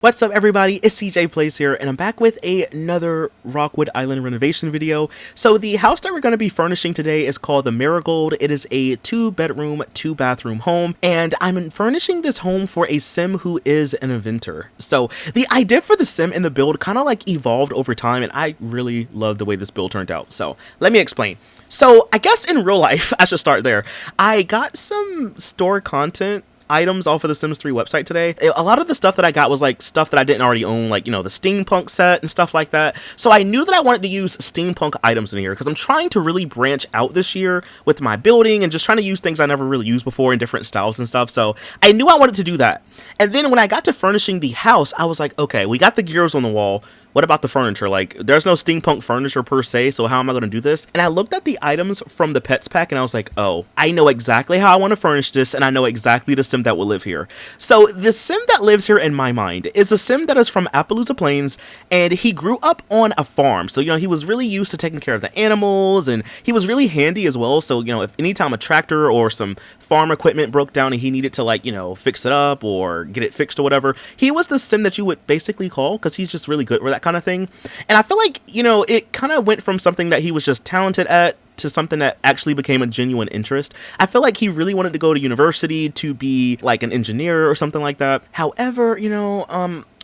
What's up everybody, it's CJ Plays here, and I'm back with another Rockwood Island renovation video. So the house that we're going to be furnishing today is called the Marigold. It is a 2-bedroom, 2-bathroom home, and I'm furnishing this home for a sim who is an inventor. So the idea for the sim and the build kind of like evolved over time, and I really love the way this build turned out. So let me explain. So I guess in real life, I should start there. I got some store content items off of the Sims 3 website today. A lot of the stuff that I got was like stuff that I didn't already own, like, you know, the steampunk set and stuff like that. So I knew that I wanted to use steampunk items in here because I'm trying to really branch out this year with my building and just trying to use things I never really used before in different styles and stuff. So I knew I wanted to do that. And then when I got to furnishing the house, I was like, okay, we got the gears on the wall. What about the furniture? Like, there's no steampunk furniture per se, so how am I going to do this? And I looked at the items from the pets pack, and I was like, oh, I know exactly how I want to furnish this, and I know exactly the sim that will live here. So the sim that lives here in my mind is a sim that is from Appaloosa Plains, and he grew up on a farm. So, you know, he was really used to taking care of the animals, and he was really handy as well. So, you know, if anytime a tractor or some farm equipment broke down and he needed to, like, you know, fix it up or get it fixed or whatever, he was the sim that you would basically call, because he's just really good with that kind of thing. And I feel like, you know, it kind of went from something that he was just talented at to something that actually became a genuine interest. I feel like he really wanted to go to university to be like an engineer or something like that. However, you know,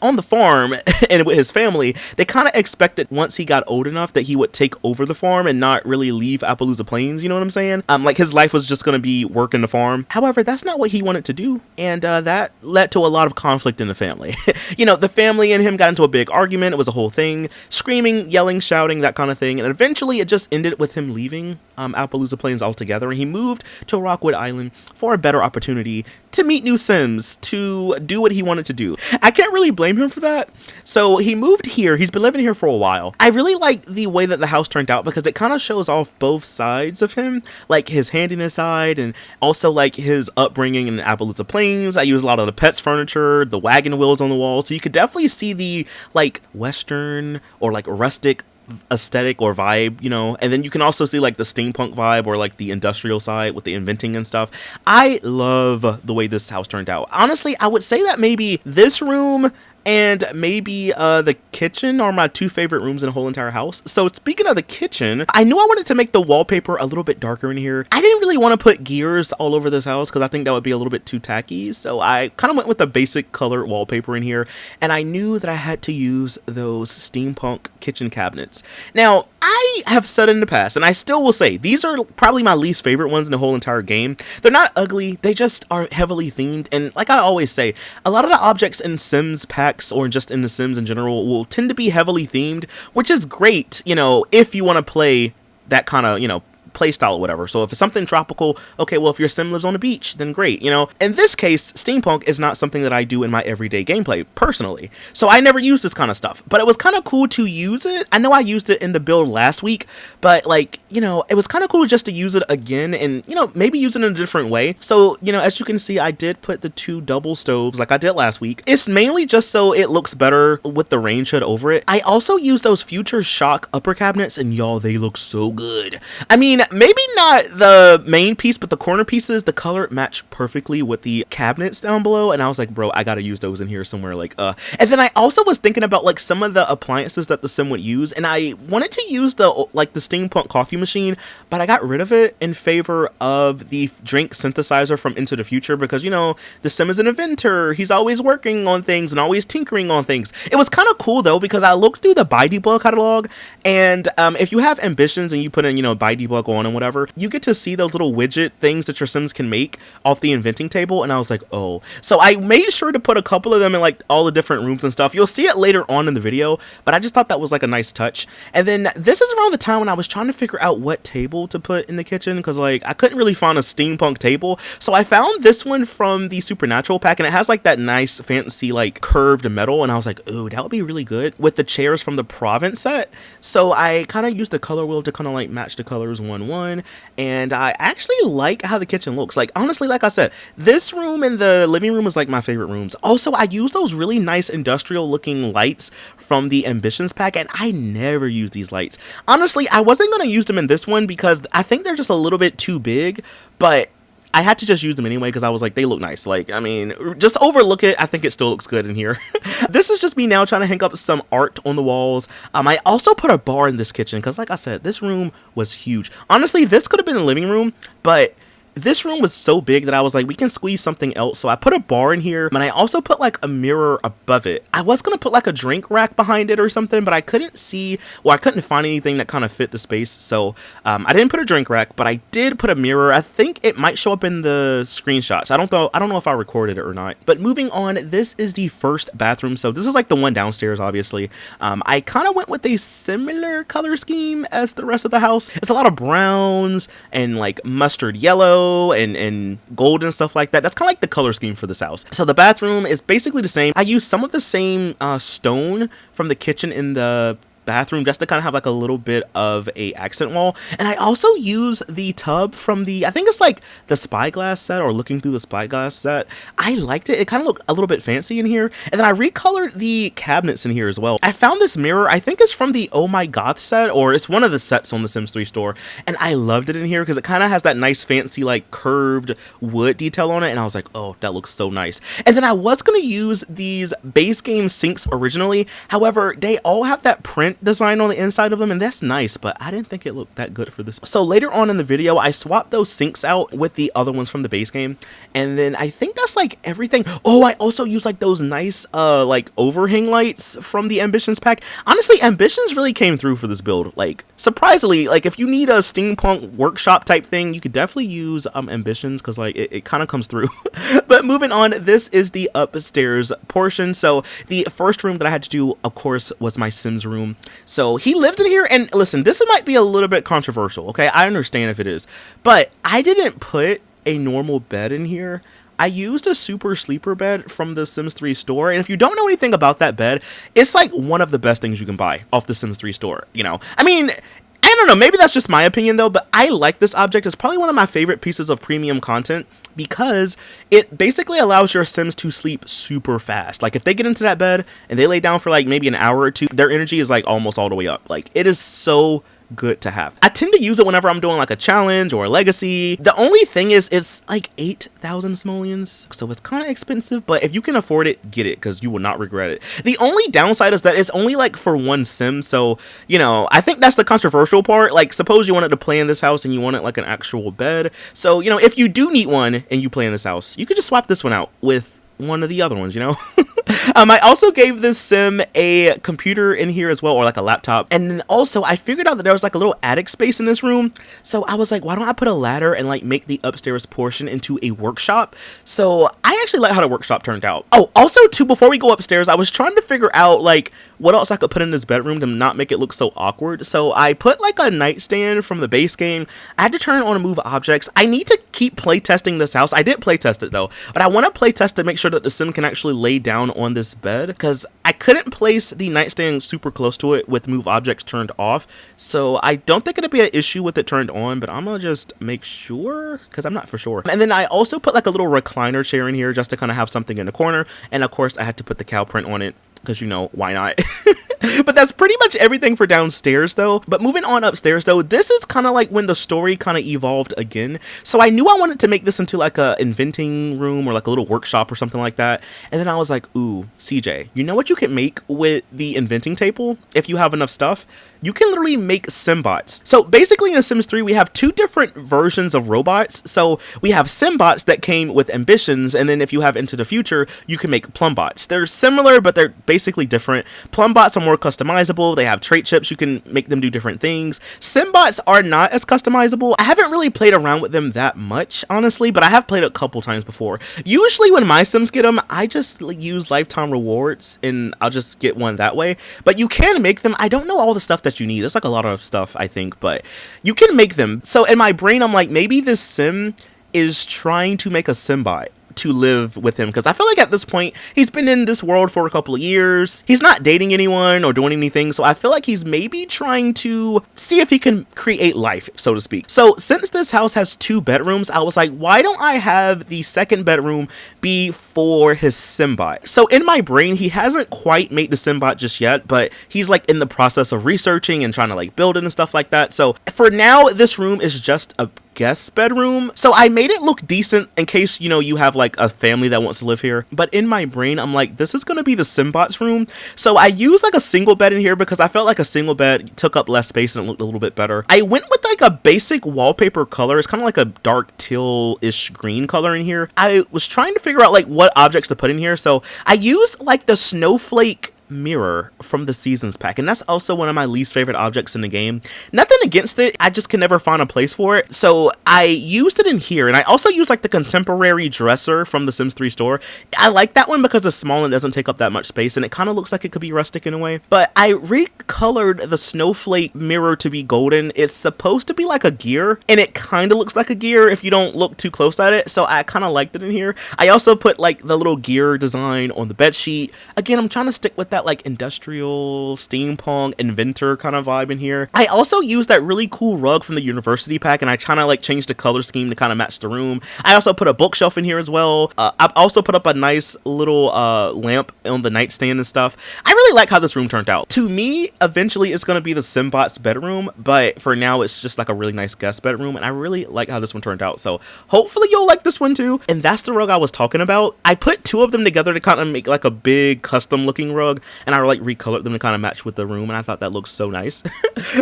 on the farm and with his family, they kind of expected once he got old enough that he would take over the farm and not really leave Appaloosa Plains, you know what I'm saying? Like his life was just going to be working the farm. However, that's not what he wanted to do, and that led to a lot of conflict in the family. You know, the family and him got into a big argument. It was a whole thing, screaming, yelling, shouting, that kind of thing, and eventually it just ended with him leaving Appaloosa Plains altogether, and he moved to Rockwood Island for a better opportunity to meet new Sims, to do what he wanted to do. I can't really blame him for that. So he moved here. He's been living here for a while. I really like the way that the house turned out because it kind of shows off both sides of him, like his handiness side and also like his upbringing in Appaloosa Plains. I use a lot of the pets furniture, the wagon wheels on the wall, so you could definitely see the like Western or like rustic aesthetic or vibe, you know, and then you can also see like the steampunk vibe or like the industrial side with the inventing and stuff. I love the way this house turned out. Honestly, I would say that maybe this room and maybe the kitchen are my two favorite rooms in the whole entire house. So speaking of the kitchen, I knew I wanted to make the wallpaper a little bit darker in here. I didn't really want to put gears all over this house because I think that would be a little bit too tacky. So I kind of went with the basic colored wallpaper in here. And I knew that I had to use those steampunk kitchen cabinets. Now, I have said in the past, and I still will say, these are probably my least favorite ones in the whole entire game. They're not ugly, they just are heavily themed. And like I always say, a lot of the objects in Sims packs or just in the Sims in general will tend to be heavily themed, which is great, you know, if you want to play that kind of, you know, play style or whatever. So if it's something tropical, okay, well, if your sim lives on a beach, then great, you know. In this case, steampunk is not something that I do in my everyday gameplay personally, so I never use this kind of stuff, but it was kind of cool to use it. I know I used it in the build last week, but like, you know, it was kind of cool just to use it again and, you know, maybe use it in a different way. So, you know, as you can see, I did put the 2 double stoves like I did last week. It's mainly just so it looks better with the range hood over it. I also used those Future Shock upper cabinets, and y'all, they look so good. I mean, maybe not the main piece, but the corner pieces, the color matched perfectly with the cabinets down below, and I was like, bro, I gotta use those in here somewhere, like, and then I also was thinking about, like, some of the appliances that the sim would use, and I wanted to use the, like, the steampunk coffee machine, but I got rid of it in favor of the drink synthesizer from Into the Future, because, you know, the sim is an inventor, he's always working on things and always tinkering on things. It was kind of cool, though, because I looked through the Buy Debug catalog, and if you have ambitions and you put in, you know, Buy Debug on and whatever, you get to see those little widget things that your Sims can make off the inventing table, and I was like, oh. So I made sure to put a couple of them in like all the different rooms and stuff. You'll see it later on in the video, but I just thought that was like a nice touch. And then this is around the time when I was trying to figure out what table to put in the kitchen, because like I couldn't really find a steampunk table, so I found this one from the Supernatural pack, and it has like that nice fancy like curved metal, and I was like, ooh, that would be really good with the chairs from the Province set. So I kind of used the color wheel to kind of like match the colors 1-1, and I actually like how the kitchen looks. Like, honestly, like I said, this room and the living room is like my favorite rooms. Also, I use those really nice industrial looking lights from the Ambitions pack, and I never use these lights. Honestly, I wasn't going to use them in this one because I think they're just a little bit too big, but I had to just use them anyway because I was like, they look nice. Like, I mean, just overlook it. I think it still looks good in here. This is just me now trying to hang up some art on the walls. I also put a bar in this kitchen because, like I said, this room was huge. Honestly, this could have been the living room, but this room was so big that I was like, we can squeeze something else. So I put a bar in here, and I also put like a mirror above it. I was gonna put like a drink rack behind it or something, but I couldn't see, well, I couldn't find anything that kind of fit the space. So I didn't put a drink rack, but I did put a mirror. I think it might show up in the screenshots. I don't know if I recorded it or not. But moving on, this is the first bathroom. So this is like the one downstairs, obviously. I kind of went with a similar color scheme as the rest of the house. It's a lot of browns and like mustard yellow and gold and stuff like that. That's kind of like the color scheme for this house. So the bathroom is basically the same. I used some of the same stone from the kitchen in the bathroom just to kind of have like a little bit of a accent wall. And I also use the tub from the, I think it's like the Spyglass set or Looking Through the Spyglass set. I liked it. It kind of looked a little bit fancy in here. And then I recolored the cabinets in here as well. I found this mirror, I think it's from the Oh My Goth set, or it's one of the sets on the Sims 3 store. And I loved it in here because it kind of has that nice fancy like curved wood detail on it. And I was like, oh, that looks so nice. And then I was going to use these base game sinks originally. However, they all have that print design on the inside of them, and that's nice, but I didn't think it looked that good for this. So later on in the video, I swapped those sinks out with the other ones from the base game, and then I think that's like everything. Oh, I also used like those nice like overhang lights from the Ambitions pack. Honestly, Ambitions really came through for this build. Like, surprisingly, like if you need a steampunk workshop type thing, you could definitely use Ambitions because like it kind of comes through. But moving on, this is the upstairs portion. So the first room that I had to do, of course, was my Sims room. So he lived in here, and listen, this might be a little bit controversial, okay? I understand if it is, but I didn't put a normal bed in here. I used a super sleeper bed from the Sims 3 store, and if you don't know anything about that bed, it's like one of the best things you can buy off the Sims 3 store, you know? I mean, I don't know, maybe that's just my opinion though, but I like this object. It's probably one of my favorite pieces of premium content because it basically allows your Sims to sleep super fast. Like if they get into that bed and they lay down for like maybe an hour or two, their energy is like almost all the way up. Like it is so good to have. I tend to use it whenever I'm doing like a challenge or a legacy. The only thing is it's like 8,000 simoleons, so it's kind of expensive, but if you can afford it, get it because you will not regret it. The only downside is that it's only like for one Sim, so you know, I think that's the controversial part. Like suppose you wanted to play in this house and you wanted like an actual bed, so you know, if you do need one and you play in this house, you could just swap this one out with one of the other ones, you know. I also gave this Sim a computer in here as well, or like a laptop. And then also I figured out that there was like a little attic space in this room. So I was like, why don't I put a ladder and like make the upstairs portion into a workshop? So I actually like how the workshop turned out. Oh, also too, before we go upstairs, I was trying to figure out like what else I could put in this bedroom to not make it look so awkward. So I put like a nightstand from the base game. I had to turn it on to move objects. I need to keep playtesting this house. I did playtest it though, but I want to playtest to make sure that the Sim can actually lay down on this bed because I couldn't place the nightstand super close to it with move objects turned off. So I don't think it'd be an issue with it turned on, but I'm gonna just make sure because I'm not for sure. And then I also put like a little recliner chair in here just to kind of have something in the corner. And of course I had to put the cow print on it because, you know, why not? But that's pretty much everything for downstairs though. But moving on upstairs though, this is kind of like when the story kind of evolved again. So I knew I wanted to make this into like a inventing room or like a little workshop or something like that. And then I was like, ooh, CJ, you know what you can make with the inventing table if you have enough stuff? You can literally make Simbots. So basically in The Sims 3, we have two different versions of robots. So we have Simbots that came with ambitions, and then if you have Into the Future, you can make Plumbots. They're similar, but they're basically different. Plumbots are more customizable. They have trait chips. You can make them do different things. Simbots are not as customizable. I haven't really played around with them that much, honestly, but I have played a couple times before. Usually when my Sims get them, I just use lifetime rewards, and I'll just get one that way. But you can make them. I don't know all the stuff that you need. There's like a lot of stuff, I think, but you can make them. So in my brain, I'm like, maybe this Sim is trying to make a Simbot to live with him, because I feel like at this point he's been in this world for a couple of years. He's not dating anyone or doing anything, so I feel like he's maybe trying to see if he can create life, so to speak. So since this house has 2 bedrooms, I was like, why don't I have the second bedroom be for his Simbot? So in my brain, he hasn't quite made the Simbot just yet, but he's like in the process of researching and trying to like build it and stuff like that. So for now, this room is just a guest bedroom. So I made it look decent in case, you know, you have like a family that wants to live here. But in my brain, I'm like, this is going to be the Simbot's room. So I used like a single bed in here because I felt like a single bed took up less space and it looked a little bit better. I went with like a basic wallpaper color. It's kind of like a dark teal-ish green color in here. I was trying to figure out like what objects to put in here. So I used like the snowflake mirror from the seasons pack, and that's also one of my least favorite objects in the game. Nothing against it, I just can never find a place for it, so I used it in here. And I also used like the contemporary dresser from the Sims 3 store. I like that one because it's small and doesn't take up that much space, and it kind of looks like it could be rustic in a way. But I recolored the snowflake mirror to be golden. It's supposed to be like a gear, and it kind of looks like a gear if you don't look too close at it, so I kind of liked it in here. I also put like the little gear design on the bed sheet. Again, I'm trying to stick with that like industrial steampunk inventor kind of vibe in here. I also used that really cool rug from the university pack, and I kind of like changed the color scheme to kind of match the room. I also put a bookshelf in here as well. I've also put up a nice little lamp on the nightstand and stuff. I really like how this room turned out. To me, eventually it's going to be the Simbot's bedroom, but for now it's just like a really nice guest bedroom, and I really like how this one turned out. So hopefully you'll like this one too. And that's the rug I was talking about. I put two of them together to kind of make like a big custom looking rug, and I like recolored them to kind of match with the room, and I thought that looks so nice.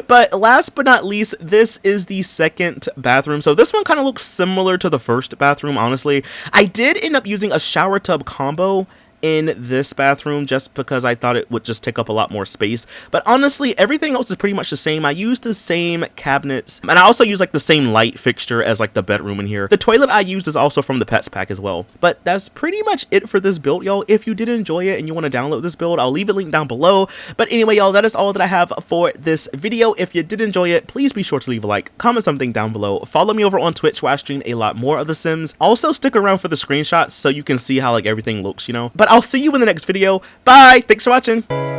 But last but not least, this is the second bathroom. So this one kind of looks similar to the first bathroom, honestly. I did end up using a shower tub combo in this bathroom just because I thought it would just take up a lot more space, but honestly everything else is pretty much the same. I used the same cabinets, and I also use like the same light fixture as like the bedroom in here. The toilet I used is also from the pets pack as well. But that's pretty much it for this build, y'all. If you did enjoy it and you want to download this build, I'll leave a link down below. But anyway, y'all, that is all that I have for this video. If you did enjoy it, please be sure to leave a like, comment something down below, follow me over on Twitch where I stream a lot more of The Sims. Also stick around for the screenshots so you can see how like everything looks, you know. But I'll see you in the next video. Bye! Thanks for watching!